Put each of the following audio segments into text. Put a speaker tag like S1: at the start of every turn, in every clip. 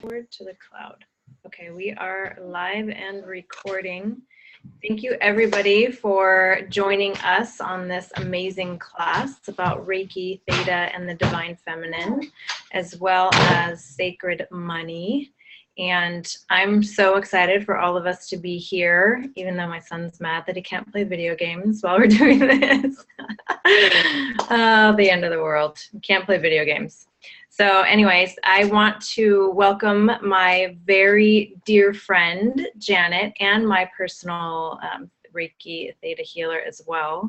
S1: Forward to the cloud. Okay, we are live and recording. Thank you everybody for joining us on this amazing class about Reiki, Theta, and the Divine Feminine, as well as sacred money. And I'm so excited for all of us to be here, even though my son's mad that he can't play video games while we're doing this. The end of the world. Can't play video games. So anyways, I want to welcome my very dear friend, Janet, and my personal Reiki Theta healer as well.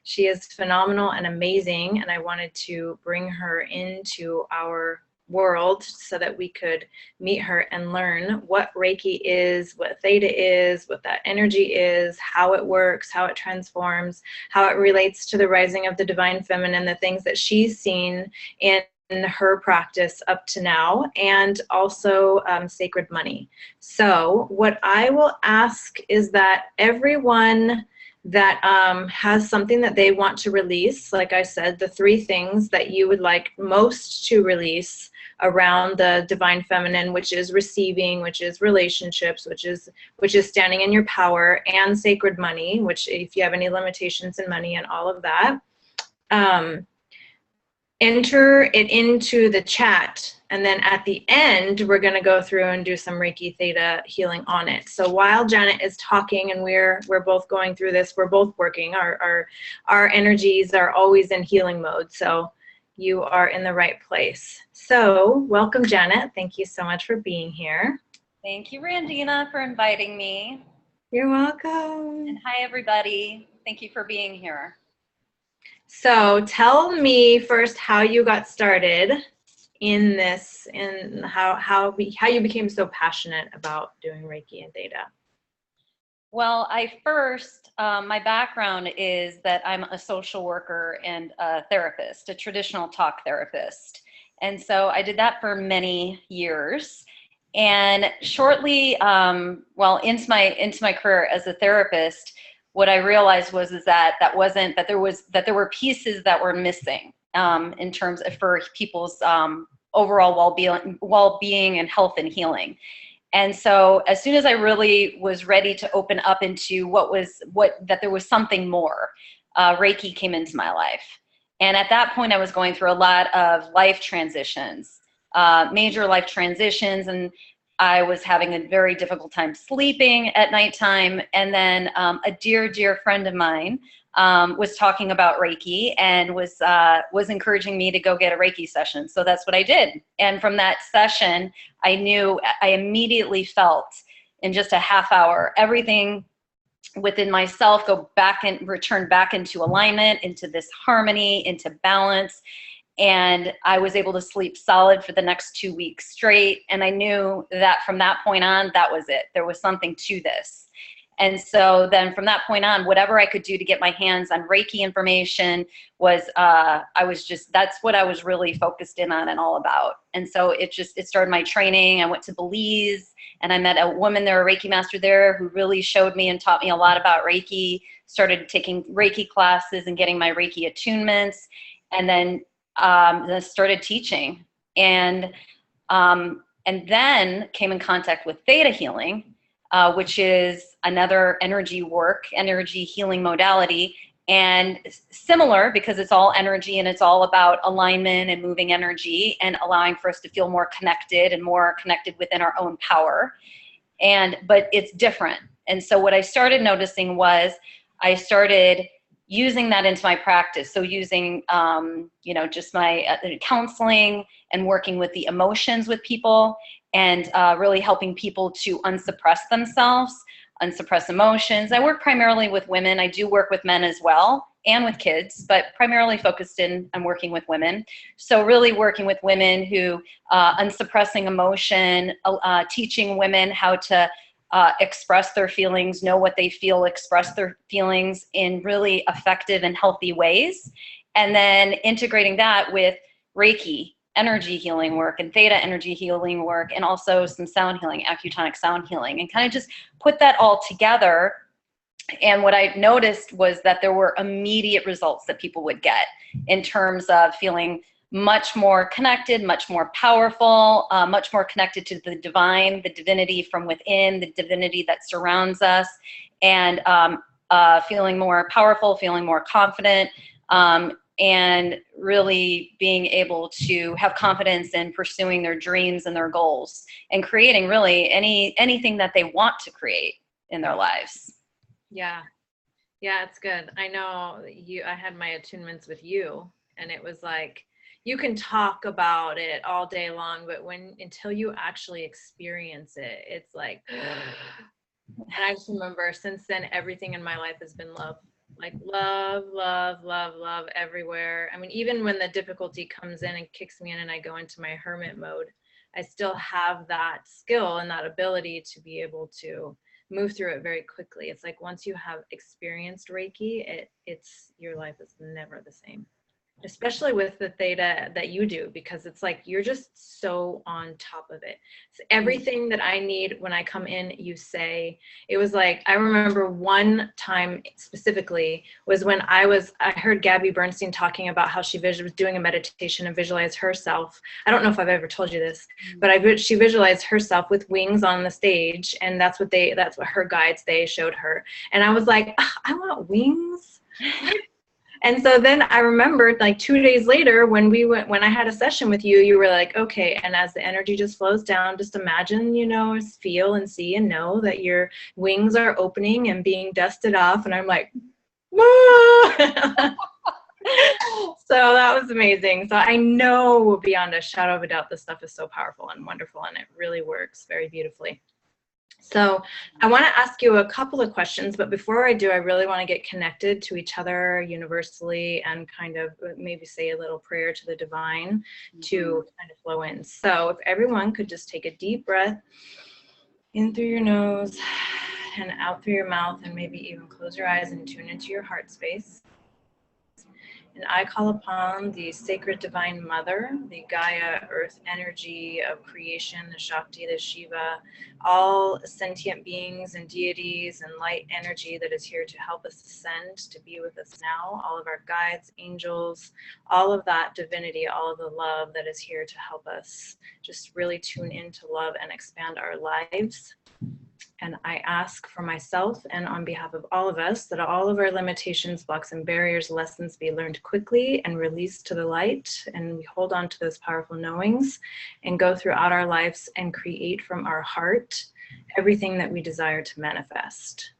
S1: She is phenomenal and amazing, and I wanted to bring her into our world so that we could meet her and learn what Reiki is, what Theta is, what that energy is, how it works, how it transforms, how it relates to the rising of the Divine Feminine, the things that she's seen in her practice up to now, and also sacred money. So what I will ask is that everyone that has something that they want to release, like I said, the 3 things that you would like most to release around the Divine Feminine, which is receiving, which is relationships, which is standing in your power, and sacred money, which if you have any limitations in money and all of that, enter it into the chat, and then at the end we're going to go through and do some Reiki Theta healing on it. So while Janet is talking and we're both going through this, we're both working. Our energies are always in healing mode, so you are in the right place. So welcome, Janet. Thank you so much for being here.
S2: Thank you, Randina, for inviting me.
S1: You're welcome.
S2: And hi, everybody. Thank you for being here.
S1: So tell me first how you got started in this, and how you became so passionate about doing Reiki and Theta.
S2: Well, my background is that I'm a social worker and a therapist, a traditional talk therapist. And so I did that for many years. And shortly, into my career as a therapist, what I realized was that there were pieces that were missing in terms of for people's overall well-being and health and healing. And so as soon as I really was ready to open up into that there was something more, Reiki came into my life. And at that point I was going through a lot of life transitions, major life transitions, and I was having a very difficult time sleeping at nighttime. And then a dear friend of mine was talking about Reiki and was encouraging me to go get a Reiki session. So that's what I did. And from that session, I immediately felt in just a half hour, everything within myself return back into alignment, into this harmony, into balance. And I was able to sleep solid for the next 2 weeks straight. And I knew that from that point on, that was it. There was something to this. And so then from that point on, whatever I could do to get my hands on Reiki information that's what I was really focused in on and all about. And so it started my training. I went to Belize and I met a woman there, a Reiki master there, who really showed me and taught me a lot about Reiki, started taking Reiki classes and getting my Reiki attunements. And then started teaching, and then came in contact with Theta healing, which is another energy healing modality, and similar because it's all energy and it's all about alignment and moving energy and allowing for us to feel more connected within our own power. But it's different. And so what I started noticing was I started using that into my practice. So using, just my counseling and working with the emotions with people, and really helping people to unsuppress themselves, unsuppress emotions. I work primarily with women. I do work with men as well, and with kids, but primarily focused on working with women. So really working with women who unsuppressing emotion, teaching women how to express their feelings, know what they feel, express their feelings in really effective and healthy ways. And then integrating that with Reiki energy healing work and Theta energy healing work, and also some sound healing, acutonic sound healing, and kind of just put that all together. And what I noticed was that there were immediate results that people would get in terms of feeling much more connected, much more powerful, much more connected to the divine, the divinity from within, the divinity that surrounds us, and feeling more powerful, feeling more confident, and really being able to have confidence in pursuing their dreams and their goals, and creating really anything that they want to create in their lives.
S1: Yeah. Yeah, it's good. I know I had my attunements with you, and it was like, you can talk about it all day long, but until you actually experience it, it's like, and I just remember since then, everything in my life has been love. Like love, love, love, love everywhere. I mean, even when the difficulty comes in and kicks me in and I go into my hermit mode, I still have that skill and that ability to be able to move through it very quickly. It's like once you have experienced Reiki, it's your life is never the same. Especially with the theta that you do, because it's like you're just so on top of it. So everything that I need when I come in, you say. It was like, I remember one time specifically was when I heard Gabby Bernstein talking about how she was doing a meditation and visualized herself. I don't know if I've ever told you this, but she visualized herself with wings on the stage, and that's what her guides, they showed her. And I was like, I want wings. And so then I remembered, like 2 days later, when I had a session with you, you were like, okay, and as the energy just flows down, just imagine, feel and see and know that your wings are opening and being dusted off. And I'm like, so that was amazing. So I know beyond a shadow of a doubt, this stuff is so powerful and wonderful, and it really works very beautifully. So I want to ask you a couple of questions, but before I do, I really want to get connected to each other universally and kind of maybe say a little prayer to the divine to kind of flow in. So if everyone could just take a deep breath in through your nose and out through your mouth, and maybe even close your eyes and tune into your heart space. And I call upon the sacred divine mother, the Gaia earth energy of creation, the Shakti, the Shiva, all sentient beings and deities and light energy that is here to help us ascend, to be with us now, all of our guides, angels, all of that divinity, all of the love that is here to help us just really tune into love and expand our lives. And I ask for myself and on behalf of all of us that all of our limitations, blocks, and barriers, lessons be learned quickly and released to the light. And we hold on to those powerful knowings and go throughout our lives and create from our heart everything that we desire to manifest.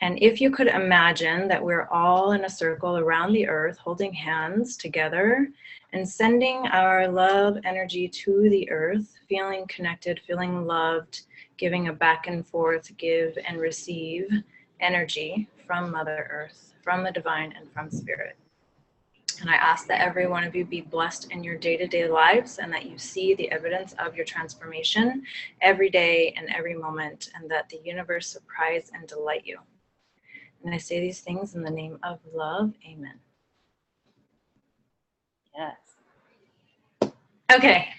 S1: And if you could imagine that we're all in a circle around the earth, holding hands together and sending our love energy to the earth, feeling connected, feeling loved, giving a back and forth, give and receive energy from Mother Earth, from the divine, and from spirit. And I ask that every one of you be blessed in your day-to-day lives, and that you see the evidence of your transformation every day and every moment, and that the universe surprise and delight you. And I say these things in the name of love. Amen.
S2: Yes.
S1: Okay.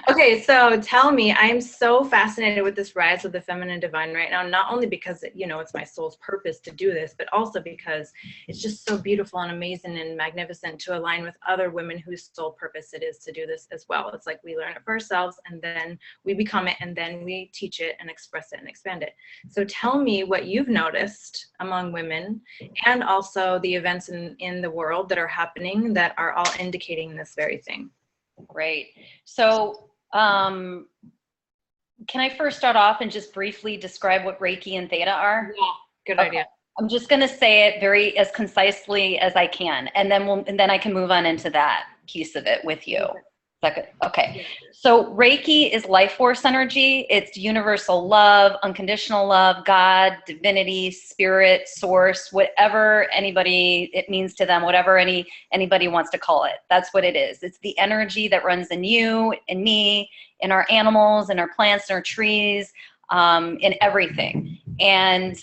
S1: Okay, so tell me, I am so fascinated with this rise of the feminine divine right now, not only because, it's my soul's purpose to do this, but also because it's just so beautiful and amazing and magnificent to align with other women whose sole purpose it is to do this as well. It's like we learn it for ourselves, and then we become it, and then we teach it and express it and expand it. So tell me what you've noticed among women, and also the events in the world that are happening that are all indicating this very thing.
S2: Great. So can I first start off and just briefly describe what Reiki and Theta are?
S1: Yeah, good idea.
S2: I'm just going to say it as concisely as I can, and then I can move on into that piece of it with you. Okay. So Reiki is life force energy. It's universal love, unconditional love, God, divinity, spirit, source, whatever it means to them, whatever anybody wants to call it. That's what it is. It's the energy that runs in you, in me, in our animals, in our plants, in our trees, in everything. And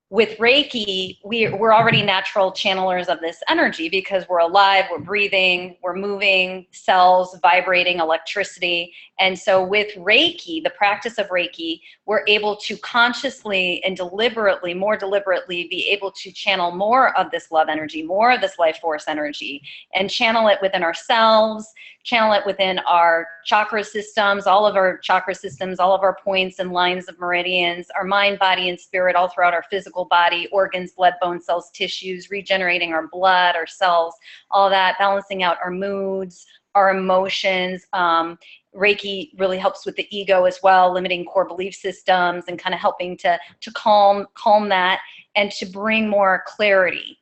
S2: with Reiki, we're already natural channelers of this energy because we're alive, we're breathing, we're moving, cells vibrating, electricity. And so with Reiki, the practice of Reiki, we're able to consciously and deliberately, more deliberately, be able to channel more of this love energy, more of this life force energy, and channel it within ourselves, channel it within our chakra systems, all of our chakra systems, all of our points and lines of meridians, our mind, body, and spirit, all throughout our physical body, organs, blood, bone cells, tissues, regenerating our blood, our cells, all that, balancing out our moods, our emotions. Reiki really helps with the ego as well, limiting core belief systems and kind of helping to calm that and to bring more clarity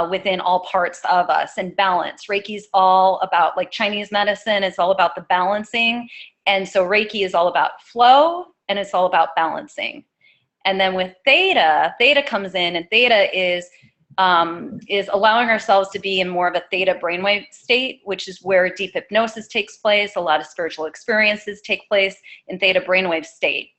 S2: within all parts of us, and balance. Reiki is all about, like Chinese medicine, it's all about the balancing. And so Reiki is all about flow, and it's all about balancing. And then with Theta, Theta comes in, and Theta is allowing ourselves to be in more of a Theta brainwave state, which is where deep hypnosis takes place. A lot of spiritual experiences take place in Theta brainwave state.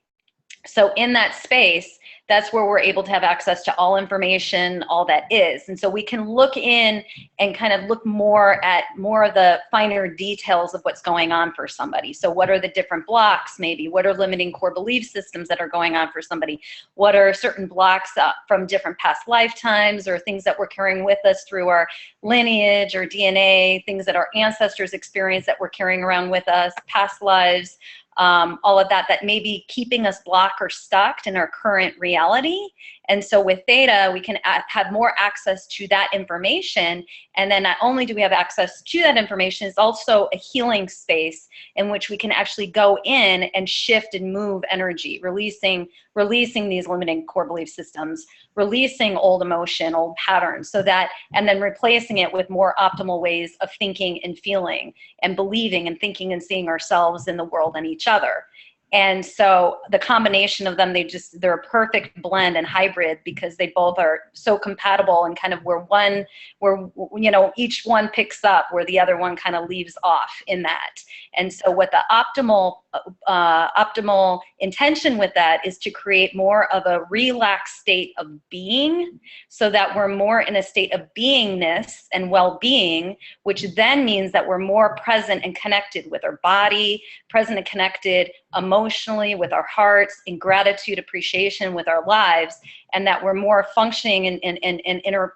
S2: So in that space, that's where we're able to have access to all information, all that is. And so we can look in and kind of look more at more of the finer details of what's going on for somebody. So what are the different blocks maybe? What are limiting core belief systems that are going on for somebody? What are certain blocks from different past lifetimes, or things that we're carrying with us through our lineage or DNA, things that our ancestors experienced that we're carrying around with us, past lives, all of that may be keeping us blocked or stuck in our current reality. And so with Theta, we can have more access to that information. And then not only do we have access to that information, it's also a healing space in which we can actually go in and shift and move energy, releasing these limiting core belief systems, releasing old emotion, old patterns, so that, and then replacing it with more optimal ways of thinking and feeling and believing and thinking and seeing ourselves in the world and each other. And so the combination of them, they're a perfect blend and hybrid, because they both are so compatible, and kind of where each one picks up where the other one kind of leaves off in that. And so what the optimal intention with that is to create more of a relaxed state of being, so that we're more in a state of beingness and well-being, which then means that we're more present and connected with our body, present and connected emotionally with our hearts, in gratitude, appreciation with our lives, and that we're more functioning and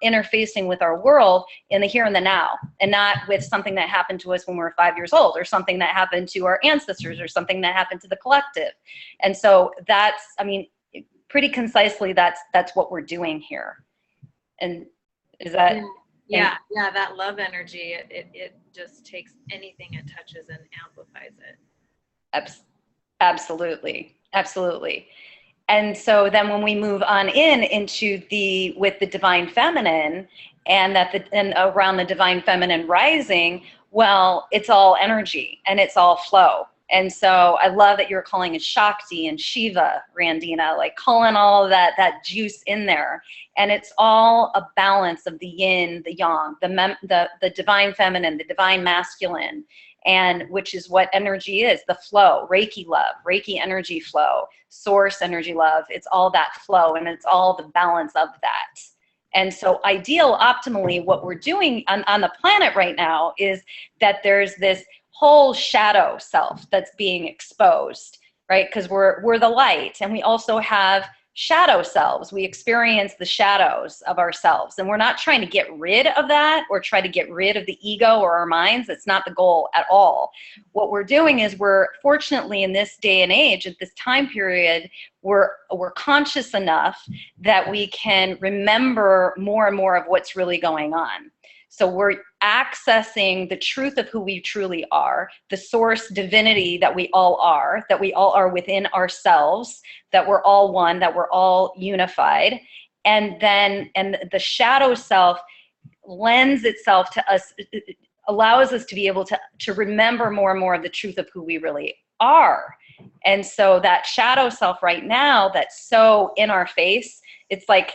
S2: interfacing with our world in the here and the now, and not with something that happened to us when we were 5 years old, or something that happened to our ancestors, or something that happened to the collective. And so that's, I mean, pretty concisely, that's what we're doing here. And is that?
S1: Yeah, that love energy, it just takes anything it touches and amplifies it.
S2: Absolutely. And so then when we move on into with the divine feminine, and around the divine feminine rising, well, it's all energy and it's all flow. And so I love that you're calling it Shakti and Shiva, Randina, like calling all of that juice in there. And it's all a balance of the yin, the yang, the divine feminine, the divine masculine, and which is what energy is, the flow, Reiki love, Reiki energy flow, source energy love. It's all that flow, and it's all the balance of that. And so optimally, what we're doing on the planet right now is that there's this whole shadow self that's being exposed, right? Because we're the light, and we also have shadow selves. We experience the shadows of ourselves, and we're not trying to get rid of that or try to get rid of the ego or our minds. That's not the goal at all. What we're doing is, we're fortunately in this day and age, at this time period, we're conscious enough that we can remember more and more of what's really going on. So we're accessing the truth of who we truly are, the source divinity that we all are within ourselves, that we're all one, that we're all unified. And the shadow self lends itself to us, allows us to be able to remember more and more of the truth of who we really are. And so that shadow self right now, that's so in our face, it's like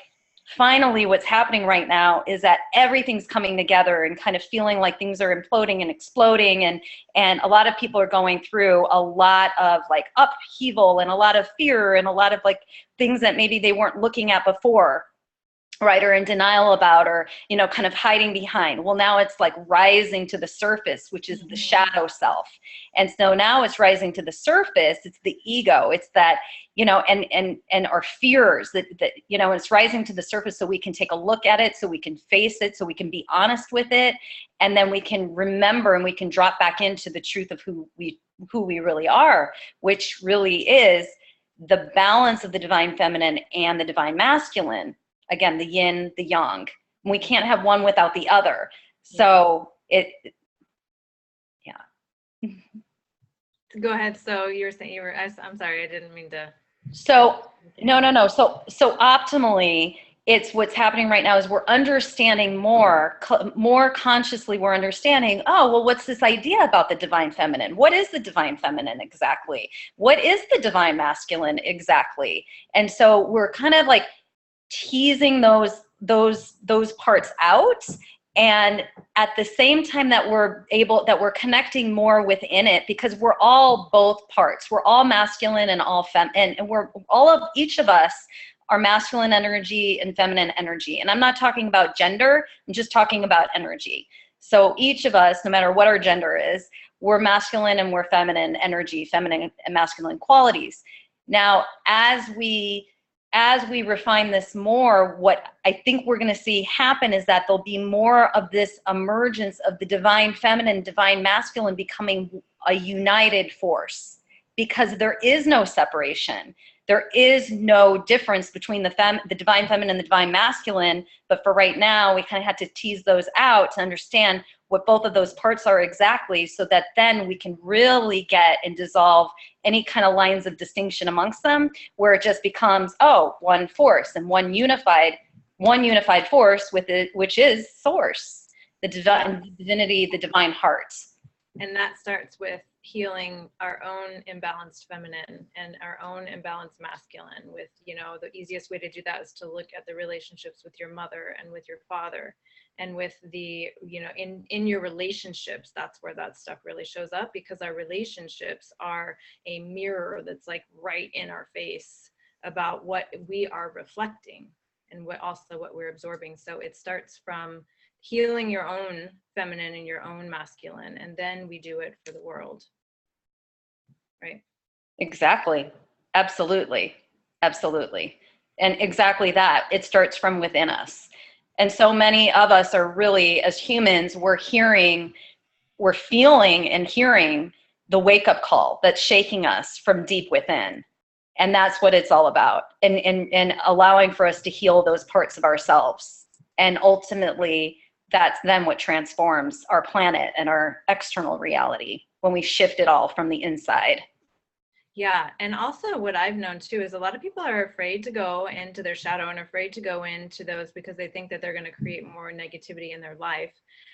S2: finally what's happening right now is that everything's coming together and kind of feeling like things are imploding and exploding, and a lot of people are going through a lot of like upheaval and a lot of fear and a lot of like things that maybe they weren't looking at before, right, or in denial about, or, you know, kind of hiding behind. Well, now it's like rising to the surface, which is the shadow self. And so now it's rising to the surface. It's the ego. It's that, you know, and our fears that, you know, it's rising to the surface so we can take a look at it, so we can face it, so we can be honest with it. And then we can remember and we can drop back into the truth of who we really are, which really is the balance of the divine feminine and the divine masculine. Again, the yin, the yang. We can't have one without the other. So yeah.
S1: Go ahead. So you were saying I'm sorry, I didn't mean to.
S2: So no. So optimally, it's what's happening right now is we're understanding more consciously. We're understanding, oh, well, what's this idea about the divine feminine? What is the divine feminine exactly? What is the divine masculine exactly? And so we're kind of like teasing those parts out, and at the same time that we're connecting more within it, because we're all both parts. We're all masculine and all and we're all of each of us are masculine energy and feminine energy. And I'm not talking about gender, I'm just talking about energy. So each of us, no matter what our gender is, we're masculine and we're feminine energy, feminine and masculine qualities. Now, as we refine this more, what I think we're going to see happen is that there'll be more of this emergence of the divine feminine, divine masculine becoming a united force, because there is no separation. There is no difference between the divine feminine and the divine masculine. But for right now, we kind of had to tease those out to understand what both of those parts are exactly, so that then we can really get and dissolve any kind of lines of distinction amongst them, where it just becomes, oh, one force and one unified force with it, which is source, the divinity, the divine heart.
S1: And that starts with healing our own imbalanced feminine and our own imbalanced masculine. With, you know, the easiest way to do that is to look at the relationships with your mother and with your father, and with the, you know, in your relationships, that's where that stuff really shows up, because our relationships are a mirror that's like right in our face about what we are reflecting and what we're absorbing. So it starts from healing your own feminine and your own masculine, and then we do it for the world. Right?
S2: Exactly. Absolutely. Absolutely. And exactly that. It starts from within us. And so many of us are really, as humans, we're feeling and hearing the wake-up call that's shaking us from deep within. And that's what it's all about. And allowing for us to heal those parts of ourselves. And ultimately, that's then what transforms our planet and our external reality, when we shift it all from the inside.
S1: Yeah. And also what I've known too is a lot of people are afraid to go into their shadow and afraid to go into those because they think that they're going to create more negativity in their life.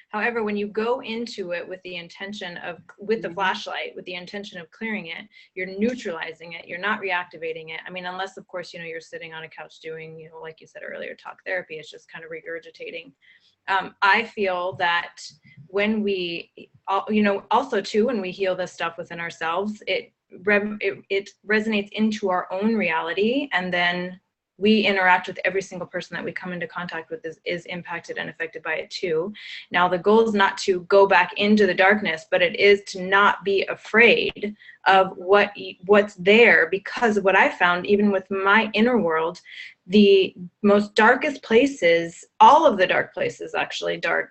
S1: However, when you go into it with the intention of, with the flashlight, with the intention of clearing it, you're neutralizing it. You're not reactivating it. I mean, unless of course, you know, you're sitting on a couch doing, you know, like you said earlier, talk therapy, it's just kind of regurgitating. I feel that when we, you know, also too, when we heal this stuff within ourselves, it resonates into our own reality, and then we interact with every single person that we come into contact with is impacted and affected by it too. Now, the goal is not to go back into the darkness, but it is to not be afraid of what's there, because of what I found, even with my inner world, the most darkest places, all of the dark places, actually dark,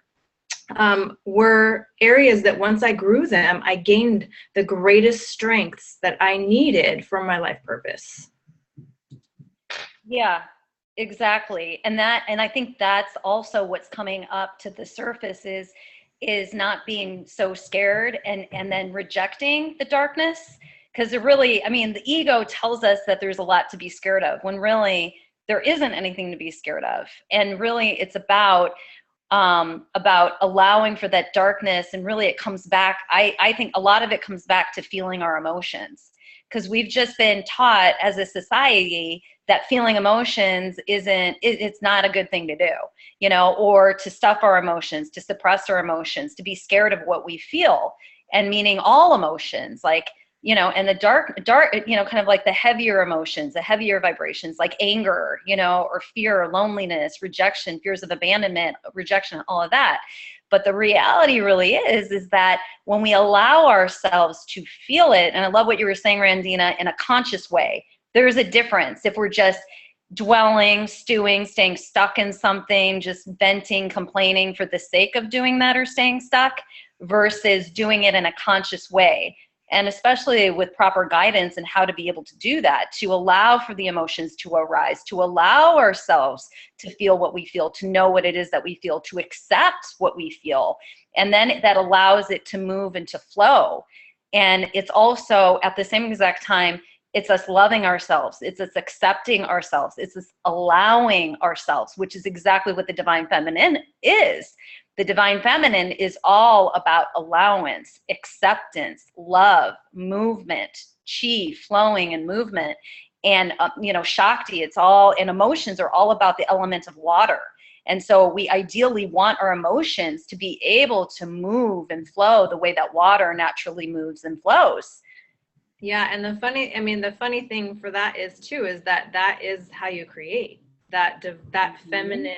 S1: were areas that once I grew them, I gained the greatest strengths that I needed for my life purpose.
S2: Yeah, exactly. And I think that's also what's coming up to the surface is not being so scared and then rejecting the darkness. Because it really, I mean, the ego tells us that there's a lot to be scared of, when really there isn't anything to be scared of. And really it's about about allowing for that darkness. And really it comes back, I think a lot of it comes back to feeling our emotions, because we've just been taught as a society that feeling emotions it's not a good thing to do, you know, or to stuff our emotions, to suppress our emotions, to be scared of what we feel, and meaning all emotions, like, you know, and the dark, you know, kind of like the heavier emotions, the heavier vibrations, like anger, you know, or fear, loneliness, rejection, fears of abandonment, rejection, all of that. But the reality really is that when we allow ourselves to feel it, and I love what you were saying, Randina, in a conscious way, there's a difference if we're just dwelling, stewing, staying stuck in something, just venting, complaining for the sake of doing that or staying stuck, versus doing it in a conscious way. And especially with proper guidance and how to be able to do that, to allow for the emotions to arise, to allow ourselves to feel what we feel, to know what it is that we feel, to accept what we feel. And then that allows it to move into flow. And it's also at the same exact time, it's us loving ourselves. It's us accepting ourselves. It's us allowing ourselves, which is exactly what the divine feminine is. The divine feminine is all about allowance, acceptance, love, movement, chi, flowing and movement. And, you know, Shakti, it's all, and emotions are all about the element of water. And so we ideally want our emotions to be able to move and flow the way that water naturally moves and flows.
S1: Yeah, and the funny thing for that is too, is that that is how you create. That feminine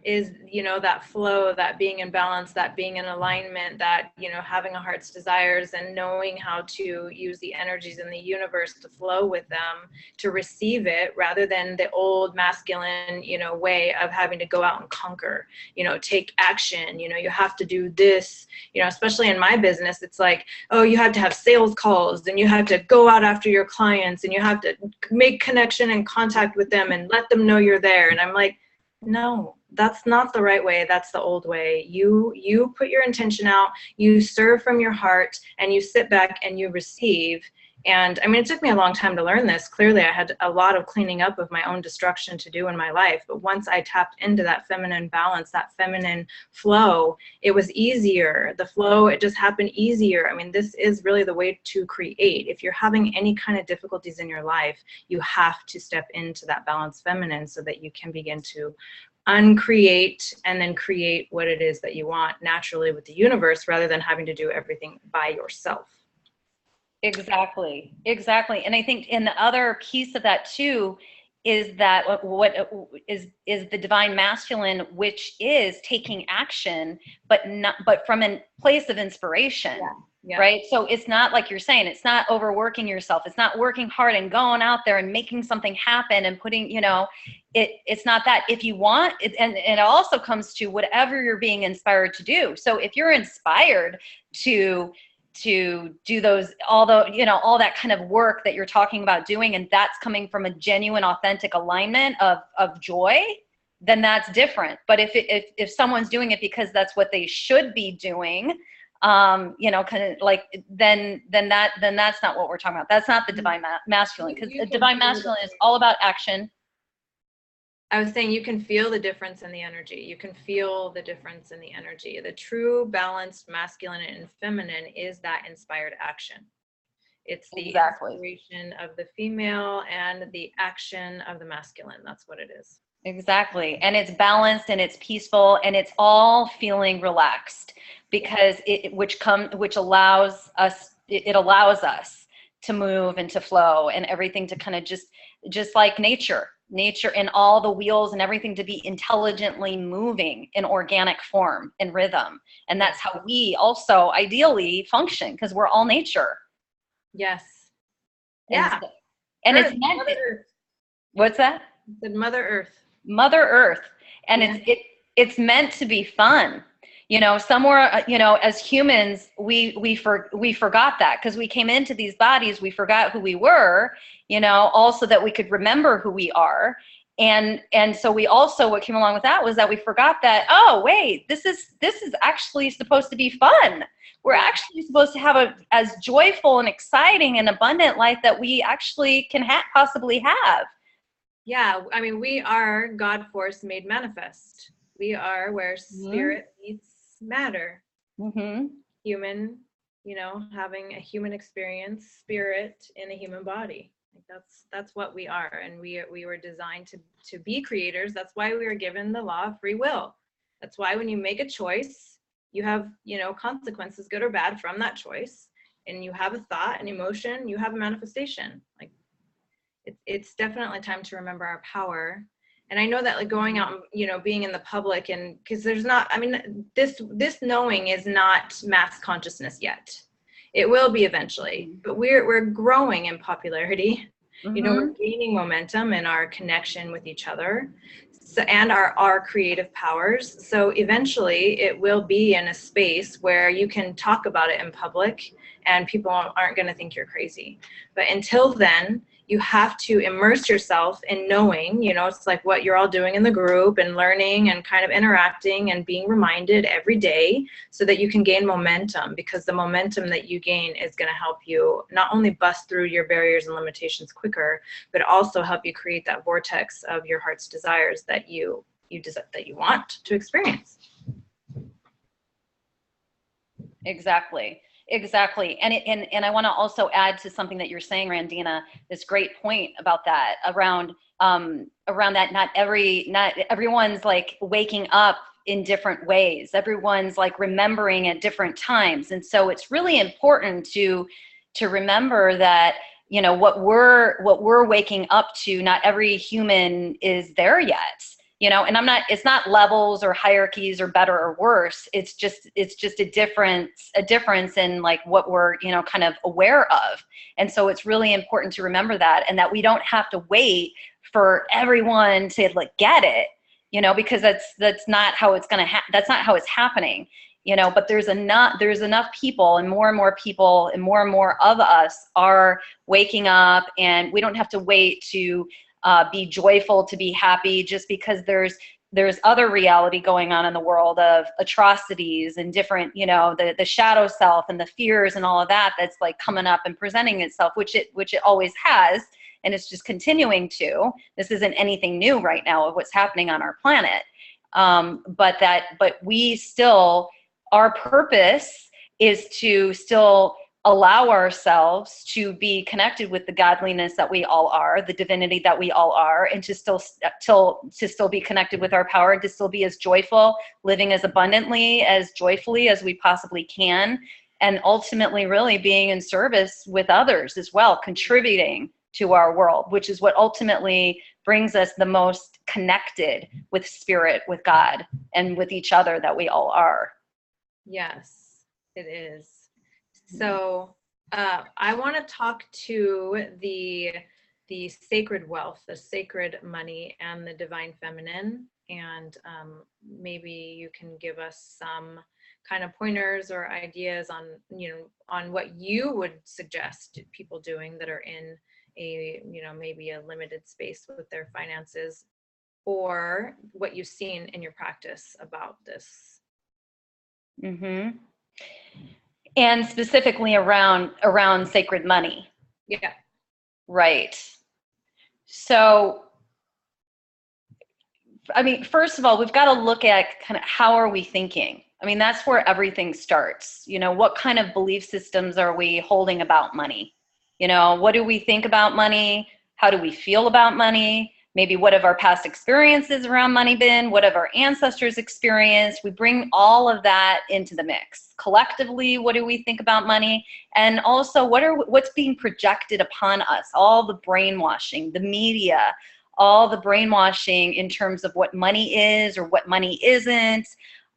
S1: is, you know, that flow, that being in balance, that being in alignment, that, you know, having a heart's desires and knowing how to use the energies in the universe to flow with them, to receive it, rather than the old masculine, you know, way of having to go out and conquer, you know, take action, you know, you have to do this, you know, especially in my business, it's like, oh, you have to have sales calls and you have to go out after your clients and you have to make connection and contact with them and let them know you're there. And I'm like, no, that's not the right way. That's the old way. You put your intention out, you serve from your heart, and you sit back and you receive. And I mean, it took me a long time to learn this. Clearly, I had a lot of cleaning up of my own destruction to do in my life. But once I tapped into that feminine balance, that feminine flow, it was easier. The flow, it just happened easier. I mean, this is really the way to create. If you're having any kind of difficulties in your life, you have to step into that balanced feminine so that you can begin to uncreate and then create what it is that you want naturally with the universe, rather than having to do everything by yourself.
S2: Exactly, exactly. And I think in the other piece of that too is that what is the divine masculine, which is taking action, but from a place of inspiration.
S1: Yeah. Yeah.
S2: Right? So it's not like you're saying, it's not overworking yourself. It's not working hard and going out there and making something happen and putting, you know, it's not that. If you want it, and it also comes to whatever you're being inspired to do. So if you're inspired to do those, all that kind of work that you're talking about doing, and that's coming from a genuine, authentic alignment of joy, then that's different. But if someone's doing it because that's what they should be doing, you know, kind of like, then that's not what we're talking about. That's not the divine masculine, because the divine masculine is all about action.
S1: I was saying, you can feel the difference in the energy. You can feel the difference in the energy. The true balanced masculine and feminine is that inspired action. It's the inspiration of the female and the action of the masculine. That's what it is.
S2: Exactly. And it's balanced and it's peaceful and it's all feeling relaxed, because which allows us to move and to flow, and everything to kind of just like nature and all the wheels and everything to be intelligently moving in organic form and rhythm. And that's how we also ideally function, because we're all nature.
S1: Yes.
S2: Yeah. And
S1: Earth,
S2: it's meant.
S1: Mother Earth.
S2: What's that?
S1: The Mother Earth.
S2: Mother Earth. And yeah. It's meant to be fun. You know, somewhere, you know, as humans, we forgot that, because we came into these bodies, we forgot who we were, you know, also that we could remember who we are. And so we also, what came along with that was that we forgot that, oh, wait, this is actually supposed to be fun. We're actually supposed to have as joyful and exciting and abundant life that we actually can possibly have.
S1: Yeah, I mean, we are God force made manifest. We are where spirit meets matter.
S2: Mm-hmm.
S1: Human, having a human experience, spirit in a human body. Like that's what we are, and we were designed to be creators. That's why we were given the law of free will. That's why when you make a choice, you have consequences, good or bad, from that choice. And you have a thought, an emotion, you have a manifestation. Like it's definitely time to remember our power. And I know that, like, going out, being in the public, and because there's not, I mean, this knowing is not mass consciousness yet. It will be eventually, but we're growing in popularity. We're gaining momentum in our connection with each other, so, and our creative powers. So eventually it will be in a space where you can talk about it in public and people aren't going to think you're crazy. But until then, you have to immerse yourself in knowing, it's like what you're all doing in the group, and learning and kind of interacting and being reminded every day, so that you can gain momentum, because the momentum that you gain is going to help you not only bust through your barriers and limitations quicker, but also help you create that vortex of your heart's desires that you want to experience.
S2: Exactly. And I want to also add to something that you're saying, Randina, this great point about that, around that not everyone's like waking up in different ways. Everyone's like remembering at different times. And so it's really important to remember that, what we're waking up to, not every human is there yet. And it's not levels or hierarchies or better or worse. It's just a difference in like what we're, kind of aware of. And so it's really important to remember that, and that we don't have to wait for everyone to like get it, because that's not how it's going to that's not how it's happening. But there's enough people, and more people and more of us are waking up, and we don't have to wait to be joyful, to be happy, just because there's other reality going on in the world of atrocities and different, the shadow self and the fears and all of that that's like coming up and presenting itself, which it always has, and it's just continuing to. This isn't anything new right now of what's happening on our planet, but we still, our purpose is to still allow ourselves to be connected with the godliness that we all are, the divinity that we all are, and to still be connected with our power, to still be as joyful, living as abundantly, as joyfully as we possibly can, and ultimately really being in service with others as well, contributing to our world, which is what ultimately brings us the most connected with spirit, with God, and with each other that we all are.
S1: Yes, it is. So I want to talk to the sacred wealth, the sacred money, and the divine feminine. And maybe you can give us some kind of pointers or ideas on, on what you would suggest people doing that are in a, maybe a limited space with their finances, or what you've seen in your practice about this.
S2: Mm-hmm. And specifically around sacred money.
S1: Yeah.
S2: Right. So, I mean, first of all, we've got to look at kind of how are we thinking? I mean, that's where everything starts. What kind of belief systems are we holding about money? What do we think about money? How do we feel about money? Maybe what have our past experiences around money been? What have our ancestors experienced? We bring all of that into the mix. Collectively, what do we think about money? And also, what's being projected upon us? All the brainwashing, the media, all the brainwashing in terms of what money is or what money isn't.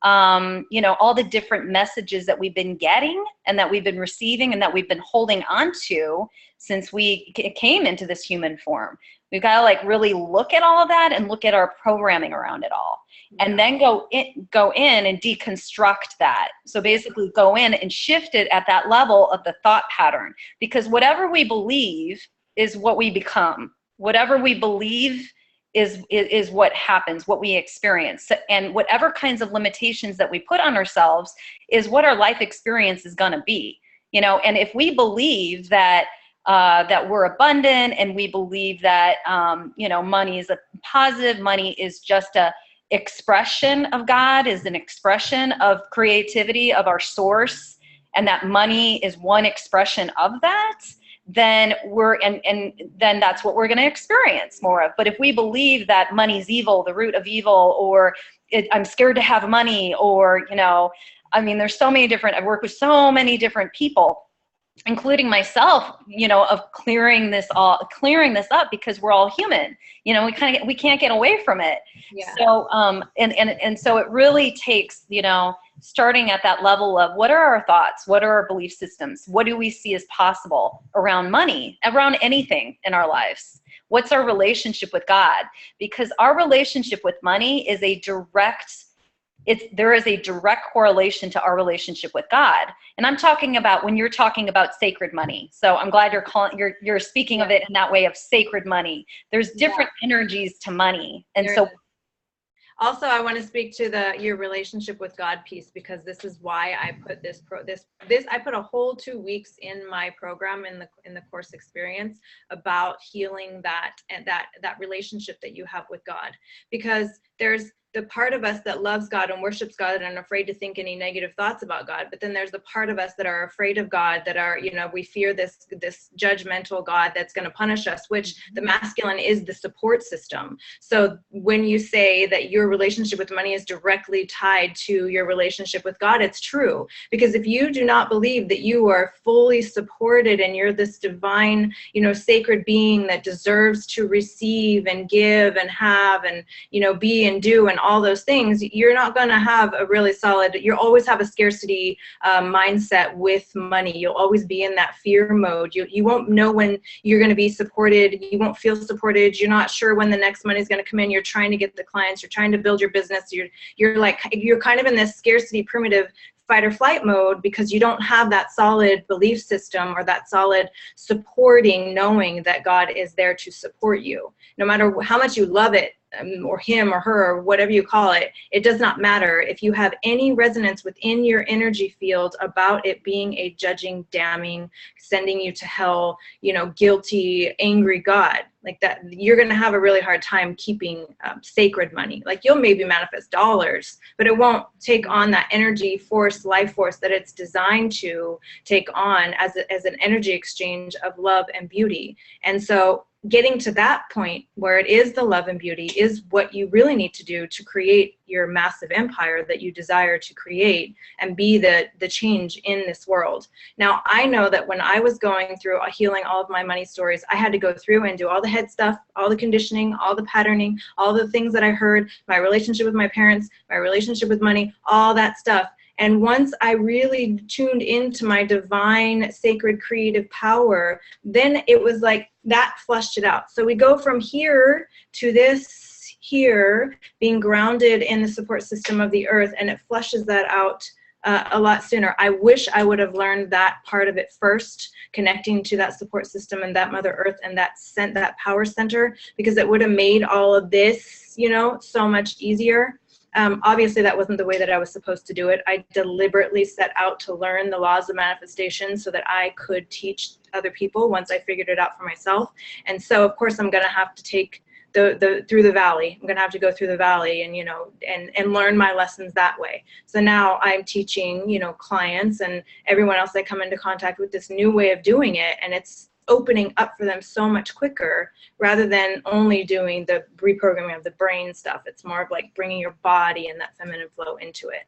S2: All the different messages that we've been getting and that we've been receiving and that we've been holding on to since we came into this human form. We've got to like really look at all of that and look at our programming around it all, and then go in and deconstruct that. So basically go in and shift it at that level of the thought pattern, because whatever we believe is what we become. Whatever we believe is what happens, what we experience. And whatever kinds of limitations that we put on ourselves is what our life experience is going to be. And if we believe that that we're abundant, and we believe that money is a positive, money is just expression of God, is an expression of creativity of our source, and that money is one expression of that, then then that's what we're going to experience more of. But if we believe that money's evil, the root of evil, or I'm scared to have money, or, you know, I mean, there's so many different, I've worked with so many different people, including myself, you know, of clearing this up, because we're all human, you know, we can't get away from it.
S1: Yeah.
S2: So, and so it really takes, you know, starting at that level of what are our thoughts? What are our belief systems? What do we see as possible around money, around anything in our lives? What's our relationship with God? Because our relationship with money is there is a direct correlation to our relationship with God. And I'm talking about when you're talking about sacred money. So I'm glad you're speaking of it in that way, of sacred money. There's different energies to money. And so
S1: also, I want to speak to your relationship with God piece, because this is why I put I put a whole 2 weeks in my program, in the course experience, about healing that relationship that you have with God, because there's the part of us that loves God and worships God and afraid to think any negative thoughts about God. But then there's the part of us that are afraid of God, that are, you know, we fear this judgmental God that's going to punish us, which the masculine is the support system. So when you say that your relationship with money is directly tied to your relationship with God, it's true. Because if you do not believe that you are fully supported and you're this divine, you know, sacred being that deserves to receive and give and have and, you know, be and do and all those things, you're not going to have a really solid, you'll always have a scarcity mindset with money. You'll always be in that fear mode. You won't know when you're going to be supported. You won't feel supported. You're not sure when the next money is going to come in. You're trying to get the clients. You're trying to build your business. You're kind of in this scarcity primitive fight or flight mode, because you don't have that solid belief system or that solid supporting knowing that God is there to support you. No matter how much you love it, or him or her, or whatever you call it, it does not matter. If you have any resonance within your energy field about it being a judging, damning, sending you to hell, you know, guilty, angry God, like that, you're going to have a really hard time keeping sacred money. Like, you'll maybe manifest dollars, but it won't take on that energy force, life force that it's designed to take on as an energy exchange of love and beauty. And so getting to that point where it is the love and beauty is what you really need to do to create your massive empire that you desire to create and be the change in this world. Now, I know that when I was going through healing all of my money stories, I had to go through and do all the head stuff, all the conditioning, all the patterning, all the things that I heard, my relationship with my parents, my relationship with money, all that stuff. And once I really tuned into my divine, sacred, creative power, then it was like that flushed it out. So we go from here to this here, being grounded in the support system of the earth, and it flushes that out a lot sooner. I wish I would have learned that part of it first, connecting to that support system and that Mother Earth and that power center, because it would have made all of this, you know, so much easier. Obviously, that wasn't the way that I was supposed to do it. I deliberately set out to learn the laws of manifestation so that I could teach other people once I figured it out for myself. And so, of course, I'm going to have to take through the valley. I'm going to have to go through the valley and, you know, and learn my lessons that way. So now I'm teaching, you know, clients and everyone else that come into contact with this new way of doing it. And it's opening up for them so much quicker, rather than only doing the reprogramming of the brain stuff. It's more of like bringing your body and that feminine flow into it.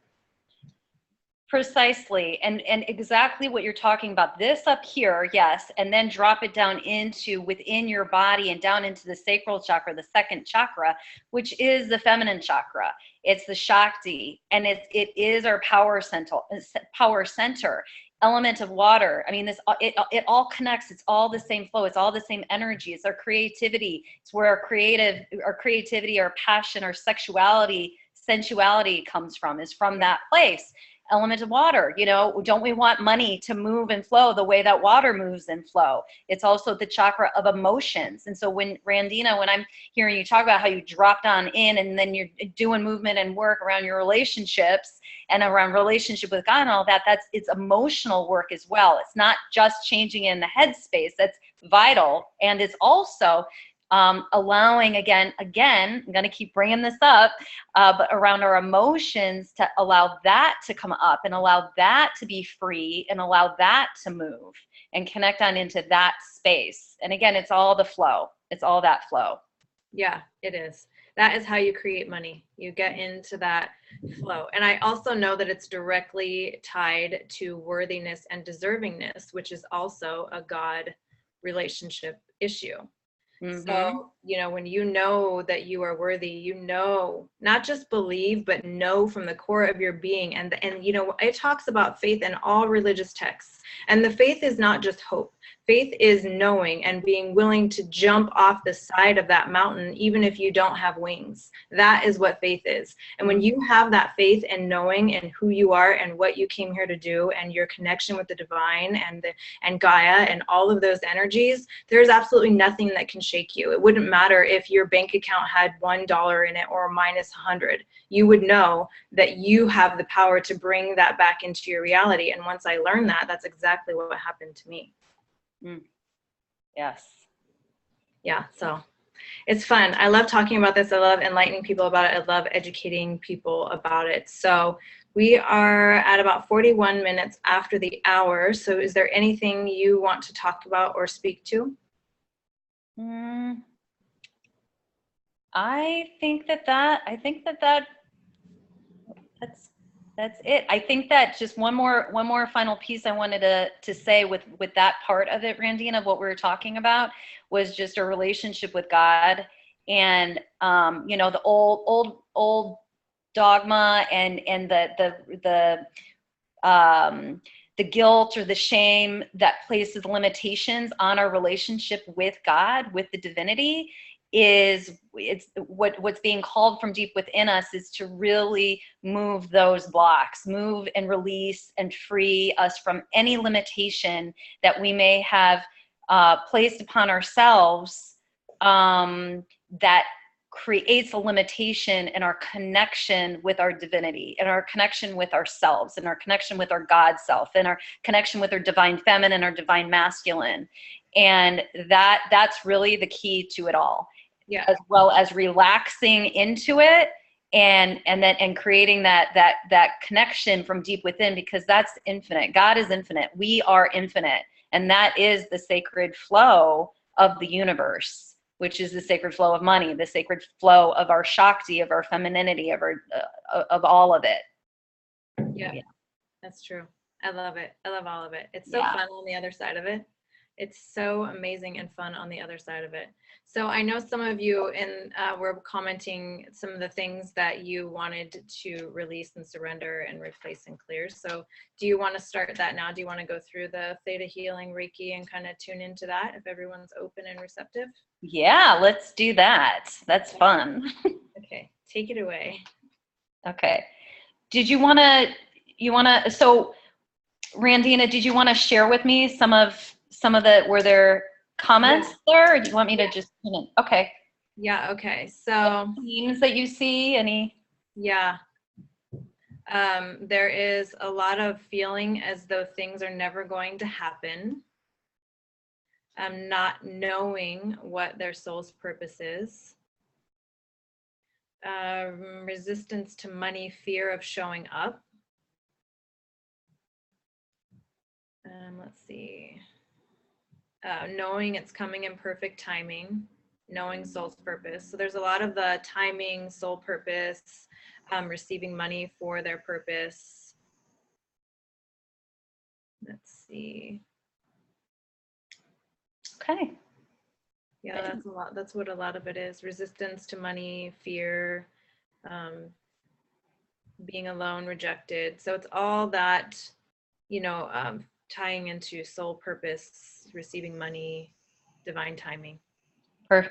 S2: Precisely. And exactly what you're talking about. This up here, yes, and then drop it down into within your body and down into the sacral chakra, the second chakra, which is the feminine chakra. It's the Shakti, and it is our power center. Element of water. I mean, it all connects. It's all the same flow. It's all the same energy. It's our creativity. It's where our creativity, our passion, our sexuality, sensuality comes from, is from that place. Element of water, you know, don't we want money to move and flow the way that water moves and flow? It's also the chakra of emotions. And so when Randina, when I'm hearing you talk about how you dropped on in and then you're doing movement and work around your relationships and around relationship with God and all that, it's emotional work as well. It's not just changing in the headspace. That's vital. And it's also allowing, again, I'm going to keep bringing this up, but around our emotions, to allow that to come up and allow that to be free and allow that to move and connect on into that space. And again, it's all the flow. It's all that flow.
S1: Yeah, it is. That is how you create money. You get into that flow. And I also know that it's directly tied to worthiness and deservingness, which is also a God relationship issue.
S2: Mm-hmm.
S1: So, you know, when you know that you are worthy, you know, not just believe, but know from the core of your being. And, you know, it talks about faith in all religious texts. And the faith is not just hope. Faith is knowing and being willing to jump off the side of that mountain, even if you don't have wings. That is what faith is. And when you have that faith and knowing and who you are and what you came here to do and your connection with the divine and Gaia and all of those energies, there's absolutely nothing that can shake you. It wouldn't matter if your bank account had $1 in it or minus 100. You would know that you have the power to bring that back into your reality. And once I learned that, that's exactly what happened to me.
S2: Yes.
S1: Yeah, so it's fun. I love talking about this. I love enlightening people about it. I love educating people about it. So we are at about 41 minutes after the hour. So is there anything you want to talk about or speak to?
S2: I think that's it. I think that just one more final piece I wanted to say with that part of it, Randina, of what we were talking about, was just a relationship with God, and you know, the old dogma and the guilt or the shame that places limitations on our relationship with God, with the divinity, it's what's being called from deep within us is to really move those blocks, move and release and free us from any limitation that we may have placed upon ourselves, that creates a limitation in our connection with our divinity, in our connection with ourselves, in our connection with our God self, in our connection with our divine feminine, our divine masculine. And that's really the key to it all.
S1: Yeah.
S2: As well as relaxing into it and creating that connection from deep within, because that's infinite. God is infinite. We are infinite. And that is the sacred flow of the universe, which is the sacred flow of money, the sacred flow of our Shakti, of our femininity, of all of it.
S1: Yeah, that's true. I love it. I love all of it. It's so fun on the other side of it. It's so amazing and fun on the other side of it. So I know some of you were commenting some of the things that you wanted to release and surrender and replace and clear. So do you want to start that now? Do you want to go through the Theta Healing Reiki and kind of tune into that if everyone's open and receptive?
S2: Yeah, let's do that. That's fun.
S1: Okay, take it away.
S2: Okay. Did you want to, so Randina, did you want to share with me some of were there comments there, or do you want me to just, okay.
S1: Yeah, okay. So
S2: themes that you see, any?
S1: Yeah. There is a lot of feeling as though things are never going to happen. Not knowing what their soul's purpose is. Resistance to money, fear of showing up. Let's see. Knowing it's coming in perfect timing, knowing soul's purpose. So there's a lot of the timing, soul purpose, receiving money for their purpose. Let's see.
S2: Okay.
S1: Yeah, that's a lot. That's what a lot of it is. Resistance to money, fear, being alone, rejected. So it's all that, tying into soul purpose, receiving money, divine timing.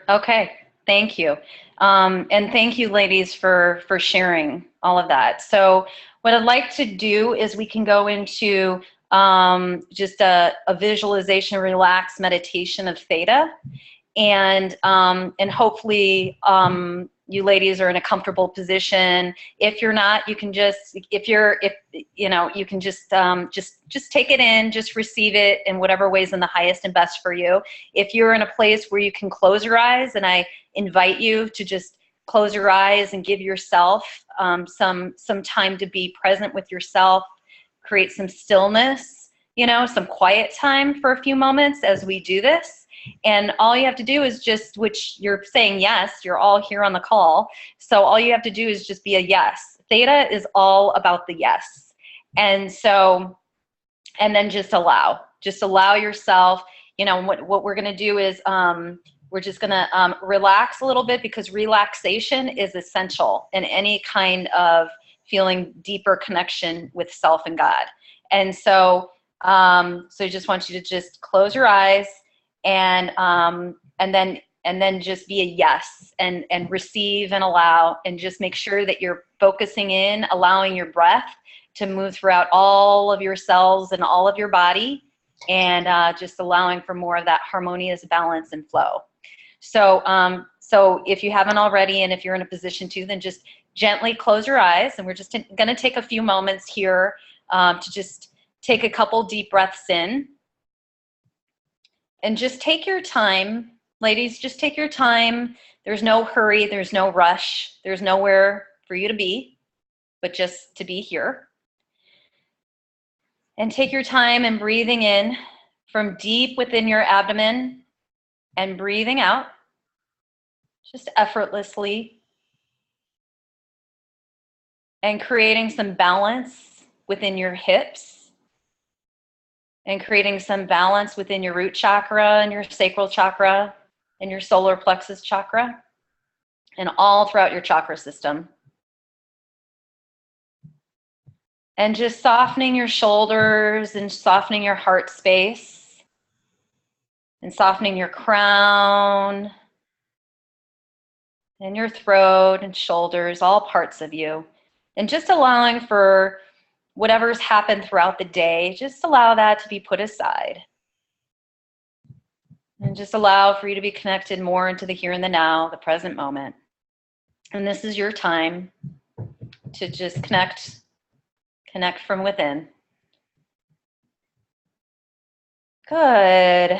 S2: Okay, thank you. And thank you, ladies, for sharing all of that. So what I'd like to do is we can go into just a visualization, relaxed meditation of Theta, and hopefully you ladies are in a comfortable position. If you're not, you can just, you can just take it in, just receive it in whatever ways in the highest and best for you. If you're in a place where you can close your eyes, and I invite you to just close your eyes and give yourself some time to be present with yourself, create some stillness, some quiet time for a few moments as we do this. And all you have to do is just, which you're saying yes, you're all here on the call. So all you have to do is just be a yes. Theta is all about the yes. And so, and then just allow yourself, what we're going to do is, we're just going to relax a little bit, because relaxation is essential in any kind of feeling deeper connection with self and God. And so, I just want you to just close your eyes, and then just be a yes, and receive and allow, and just make sure that you're focusing in, allowing your breath to move throughout all of your cells and all of your body, and just allowing for more of that harmonious balance and flow. So, so if you haven't already, and if you're in a position to, then just gently close your eyes, and we're just going to take a few moments here to just take a couple deep breaths in. And just take your time, ladies, just take your time. There's no hurry, there's no rush, there's nowhere for you to be, but just to be here. And take your time and breathing in from deep within your abdomen, and breathing out just effortlessly, and creating some balance within your hips, and creating some balance within your root chakra and your sacral chakra and your solar plexus chakra, and all throughout your chakra system. And just softening your shoulders, and softening your heart space, and softening your crown and your throat and shoulders, all parts of you. And just allowing for whatever's happened throughout the day, just allow that to be put aside. And just allow for you to be connected more into the here and the now, the present moment. And this is your time to just connect from within. Good,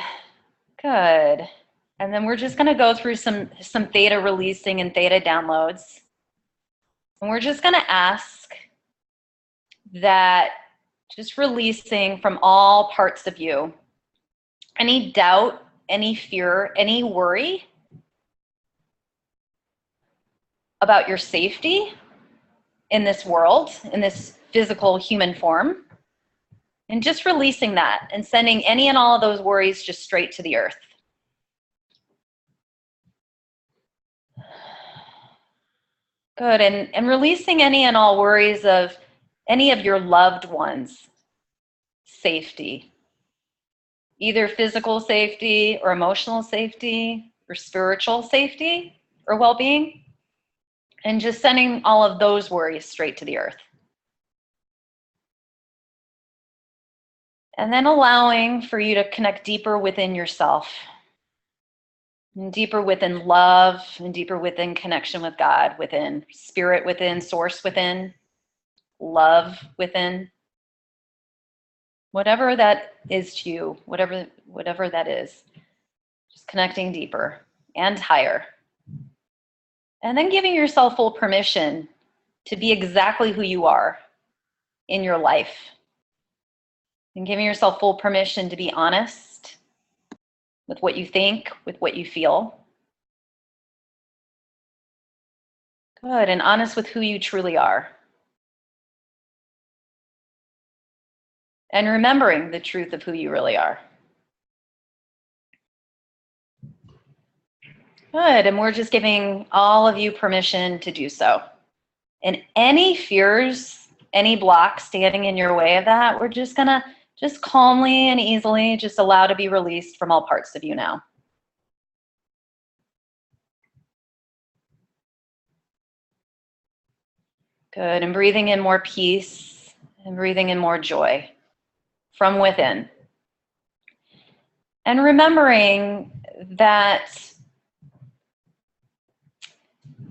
S2: good. And then we're just going to go through some theta releasing and theta downloads. And we're just going to ask that, just releasing from all parts of you, any doubt, any fear, any worry about your safety in this world, in this physical human form, and just releasing that and sending any and all of those worries just straight to the earth. Good, and releasing any and all worries of any of your loved ones' safety, either physical safety or emotional safety or spiritual safety or well-being, and just sending all of those worries straight to the earth. And then allowing for you to connect deeper within yourself, and deeper within love, and deeper within connection with God, within spirit, within source, within love, within whatever that is to you, whatever that is, just connecting deeper and higher. And then giving yourself full permission to be exactly who you are in your life, and giving yourself full permission to be honest with what you think, with what you feel. Good, and honest with who you truly are. And remembering the truth of who you really are. Good, and we're just giving all of you permission to do so. And any fears, any blocks standing in your way of that, we're just gonna just calmly and easily just allow to be released from all parts of you now. Good, and breathing in more peace and breathing in more joy from within. And remembering that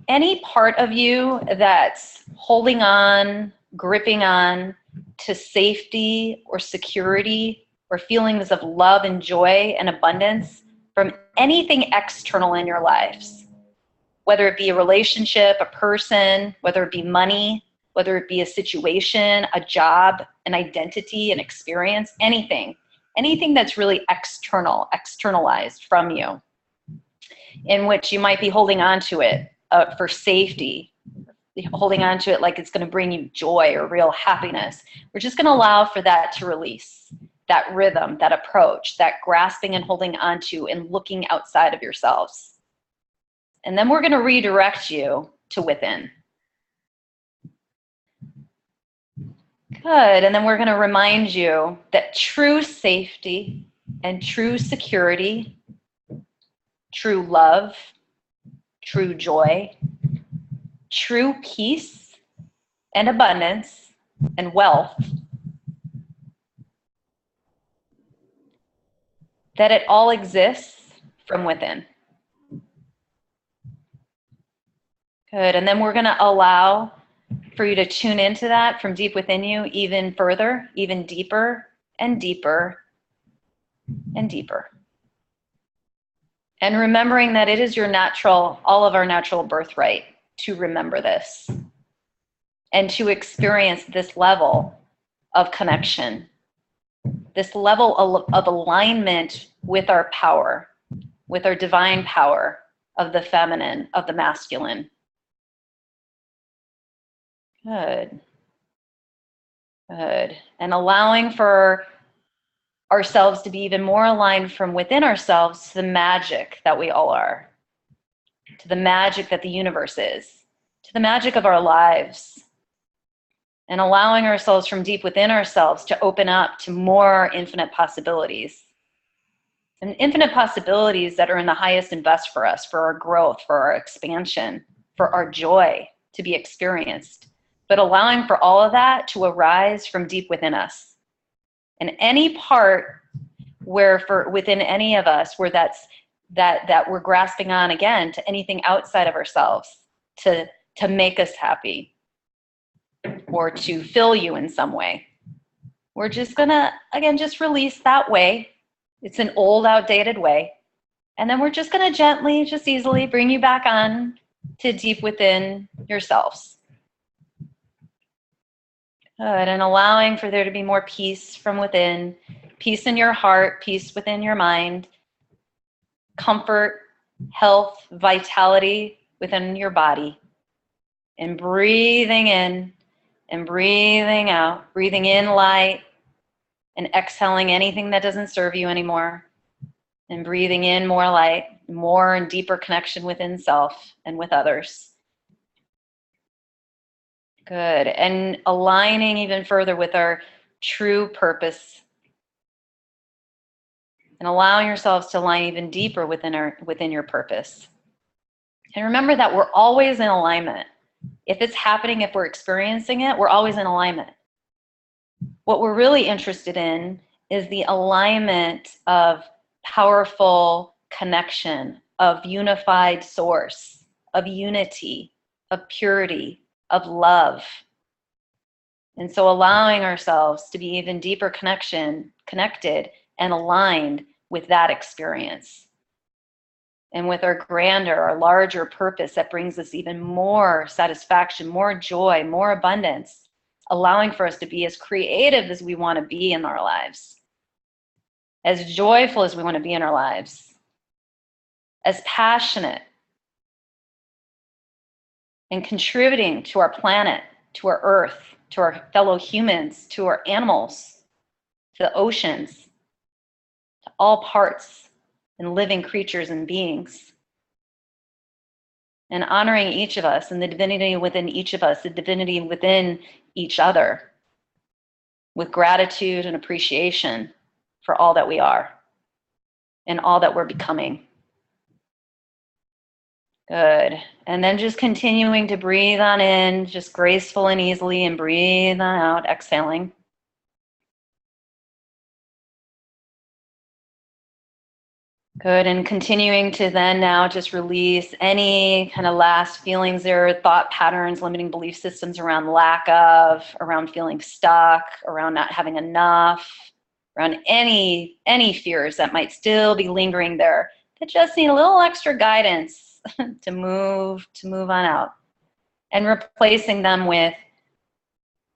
S2: any part of you that's holding on, gripping on to safety or security or feelings of love and joy and abundance from anything external in your lives, whether it be a relationship, a person, whether it be money, whether it be a situation, a job, an identity, an experience, anything that's really externalized from you, in which you might be holding on to it for safety, holding on to it like it's going to bring you joy or real happiness. We're just going to allow for that to release, that rhythm, that approach, that grasping and holding on to and looking outside of yourselves. And then we're going to redirect you to within. Good. And then we're going to remind you that true safety and true security, true love, true joy, true peace and abundance and wealth, that it all exists from within. Good. And then we're going to allow for you to tune into that from deep within you even further, even deeper and deeper and deeper. And remembering that it is your natural, all of our natural birthright to remember this and to experience this level of connection, this level of alignment with our power, with our divine power of the feminine, of the masculine. Good. Good. And allowing for ourselves to be even more aligned from within ourselves to the magic that we all are, to the magic that the universe is, to the magic of our lives, and allowing ourselves from deep within ourselves to open up to more infinite possibilities. And infinite possibilities that are in the highest and best for us, for our growth, for our expansion, for our joy to be experienced. But allowing for all of that to arise from deep within us. And any part where within any of us where that we're grasping on again to anything outside of ourselves to make us happy or to fill you in some way, we're just gonna again just release that way. It's an old, outdated way. And then we're just gonna gently, just easily bring you back on to deep within yourselves. Good. And allowing for there to be more peace from within, peace in your heart, peace within your mind, comfort, health, vitality within your body. And breathing in and breathing out, breathing in light and exhaling anything that doesn't serve you anymore. And breathing in more light, more and deeper connection within self and with others. Good. And aligning even further with our true purpose and allowing yourselves to align even deeper within your purpose. And remember that we're always in alignment. If it's happening, if we're experiencing it, we're always in alignment. What we're really interested in is the alignment of powerful connection, of unified source, of unity, of purity, of love. And so allowing ourselves to be even deeper connected and aligned with that experience. And with our grander, our larger purpose that brings us even more satisfaction, more joy, more abundance, allowing for us to be as creative as we want to be in our lives, as joyful as we want to be in our lives, as passionate, and contributing to our planet, to our earth, to our fellow humans, to our animals, to the oceans, to all parts and living creatures and beings. And honoring each of us and the divinity within each of us, the divinity within each other, with gratitude and appreciation for all that we are and all that we're becoming. Good. And then just continuing to breathe on in, just graceful and easily, and breathe on out, exhaling. Good, and continuing to then now just release any kind of last feelings or thought patterns, limiting belief systems around lack of, around feeling stuck, around not having enough, around any fears that might still be lingering there that just need a little extra guidance to move on out. And replacing them with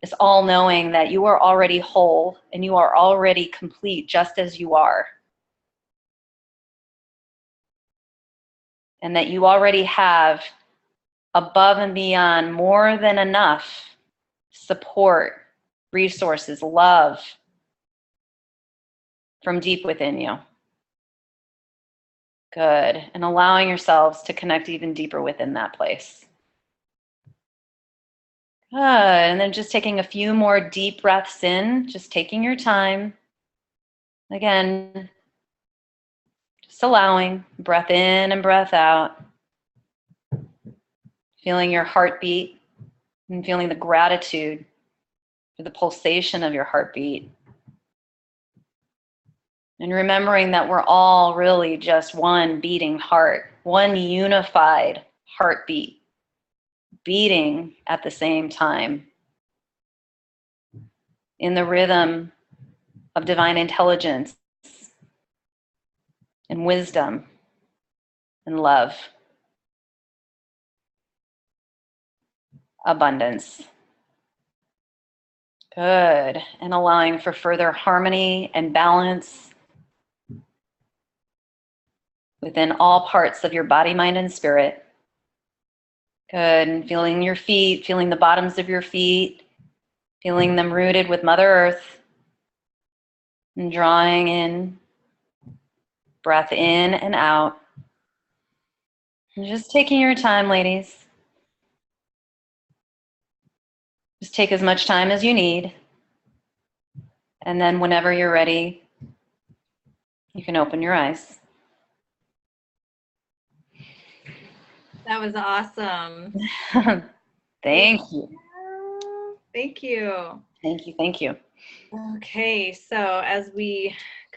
S2: this all-knowing that you are already whole and you are already complete just as you are. And that you already have above and beyond more than enough support, resources, love from deep within you. Good. And allowing yourselves to connect even deeper within that place. Good. And then just taking a few more deep breaths in, just taking your time. Again, just allowing breath in and breath out. Feeling your heartbeat and feeling the gratitude for the pulsation of your heartbeat. And remembering that we're all really just one beating heart, one unified heartbeat, beating at the same time in the rhythm of divine intelligence and wisdom and love, abundance. Good. And allowing for further harmony and balance within all parts of your body, mind, and spirit. Good. And feeling your feet, feeling the bottoms of your feet, feeling them rooted with Mother Earth. And drawing in, breath in and out. And just taking your time, ladies. Just take as much time as you need. And then whenever you're ready, you can open your eyes.
S1: That was awesome.
S2: Thank you.
S1: Thank you.
S2: Thank you. Thank you.
S1: Okay, so as we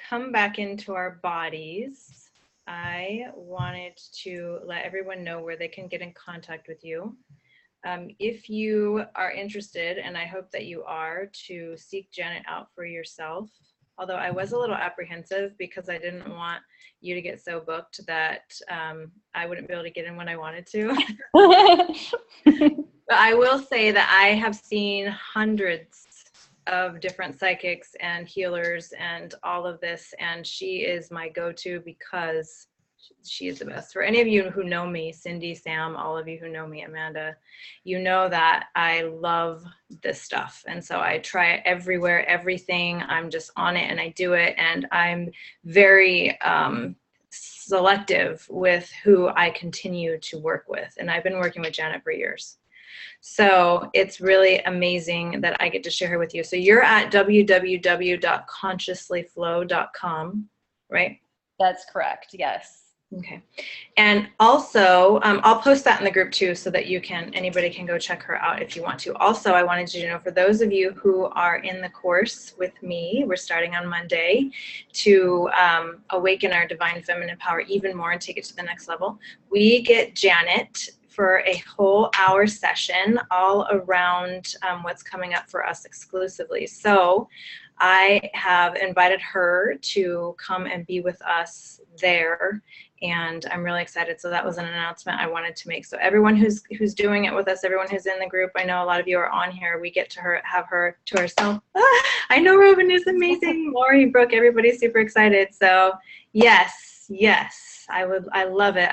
S1: come back into our bodies, I wanted to let everyone know where they can get in contact with you. If you are interested, and I hope that you are, to seek Janet out for yourself, although I was a little apprehensive because I didn't want you to get so booked that I wouldn't be able to get in when I wanted to. But I will say that I have seen hundreds of different psychics and healers and all of this, and she is my go-to because she is the best. For any of you who know me, Cindy, Sam, all of you who know me, Amanda, you know that I love this stuff. And so I try it everywhere, everything. I'm just on it and I do it. And I'm very selective with who I continue to work with. And I've been working with Janet for years. So it's really amazing that I get to share her with you. So you're at www.consciouslyflow.com, right?
S2: That's correct. Yes.
S1: Okay. And also, I'll post that in the group too, so that anybody can go check her out if you want to. Also, I wanted you to know, for those of you who are in the course with me, we're starting on Monday to awaken our divine feminine power even more and take it to the next level. We get Janet for a whole hour session all around what's coming up for us exclusively. So I have invited her to come and be with us there, and I'm really excited. So that was an announcement I wanted to make. So everyone who's doing it with us, everyone who's in the group, I know a lot of you are on here, we get to have her to herself. I know Robin is amazing. Lori, Brooke, everybody's super excited. So yes, I love it.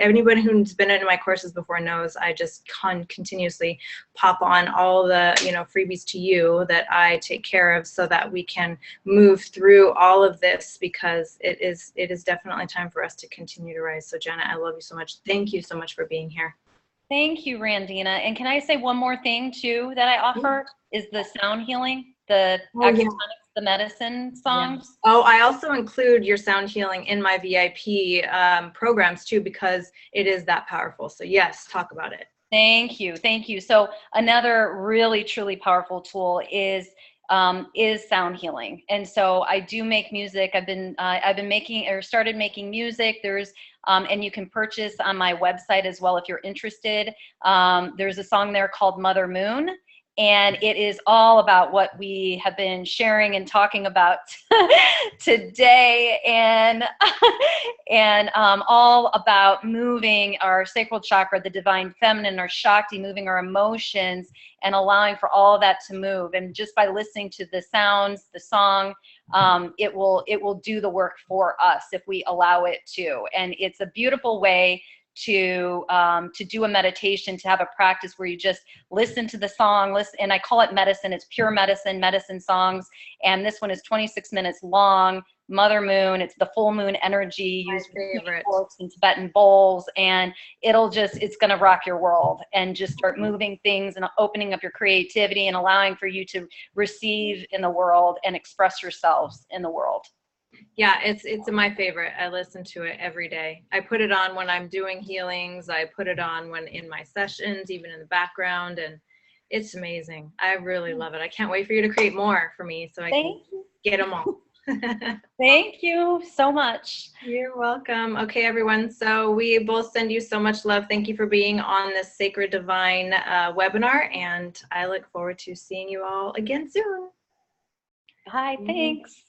S1: Anybody who's been in my courses before knows I just continuously pop on all the freebies to you that I take care of, so that we can move through all of this, because it is definitely time for us to continue to rise. So Janet, I love you so much. Thank you so much for being here.
S2: Thank you, Randina. And can I say one more thing too that I offer is the sound healing, the exotonics, the medicine songs.
S1: Yeah. Oh, I also include your sound healing in my VIP programs too, because it is that powerful. So yes, talk about it.
S2: Thank you. Thank you. So another really, truly powerful tool is is sound healing. And so I do make music. I've been making, or started making music. There's and you can purchase on my website as well if you're interested. There's a song there called Mother Moon, and it is all about what we have been sharing and talking about today, and all about moving our sacral chakra, the divine feminine, our Shakti, moving our emotions and allowing for all of that to move. And just by listening to the sounds, the song, it will do the work for us if we allow it to. And it's a beautiful way to do a meditation, to have a practice where you just listen to the song, and I call it medicine. It's pure medicine songs. And this one is 26 minutes long. Mother Moon, it's the full moon energy, used forks and Tibetan bowls, and it's gonna rock your world and just start moving things and opening up your creativity and allowing for you to receive in the world and express yourselves in the world.
S1: Yeah, it's my favorite. I listen to it every day. I put it on when I'm doing healings. I put it on when in my sessions, even in the background, and it's amazing. I really love it. I can't wait for you to create more for me so I can get them all.
S2: Thank you so much.
S1: You're welcome. Okay, everyone. So we both send you so much love. Thank you for being on this Sacred Divine webinar, and I look forward to seeing you all again soon.
S2: Hi, thanks.